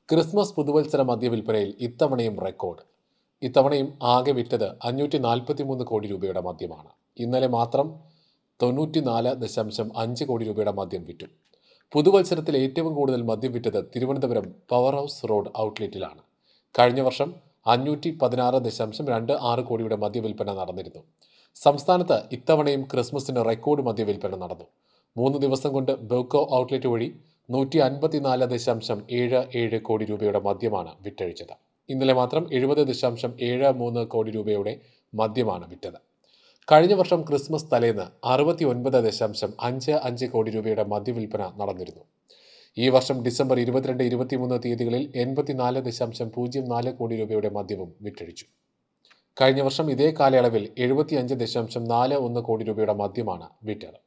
Christmas പുതുവത്സര മദ്യവിൽപ്പനയിൽ ഇത്തവണയും record. ഇത്തവണയും ആകെ വിറ്റത് 543 കോടി രൂപയുടെ മദ്യമാണ്. ഇന്നലെ മാത്രം 94.5 കോടി രൂപയുടെ മദ്യം വിറ്റു. പുതുവത്സരത്തിൽ ഏറ്റവും കൂടുതൽ മദ്യം വിറ്റത് തിരുവനന്തപുരം പവർ ഹൗസ് റോഡ് ഔട്ട്ലെറ്റിലാണ്. കഴിഞ്ഞ വർഷം 516.26 കോടിയുടെ മദ്യവിൽപ്പന നടന്നിരുന്നു. സംസ്ഥാനത്ത് ഇത്തവണയും ക്രിസ്മസിന് റെക്കോർഡ് മദ്യവിൽപ്പന നടന്നു. 3 ദിവസം കൊണ്ട് ബെവ്കോ ഔട്ട്ലെറ്റ് വഴി 154.77 കോടി രൂപയുടെ മദ്യമാണ് വിറ്റഴിച്ചത്. ഇന്നലെ മാത്രം 70.73 കോടി രൂപയുടെ മദ്യമാണ് വിറ്റത്. കഴിഞ്ഞ വർഷം ക്രിസ്മസ് തലേന്ന് 69.55 കോടി രൂപയുടെ മദ്യവിൽപ്പന നടന്നിരുന്നു. ഈ വർഷം ഡിസംബർ 22, 23 തീയതികളിൽ 84.04 കോടി രൂപയുടെ മദ്യവും വിറ്റഴിച്ചു. കഴിഞ്ഞ വർഷം ഇതേ കാലയളവിൽ 75.41 കോടി രൂപയുടെ മദ്യമാണ് വിറ്റത്.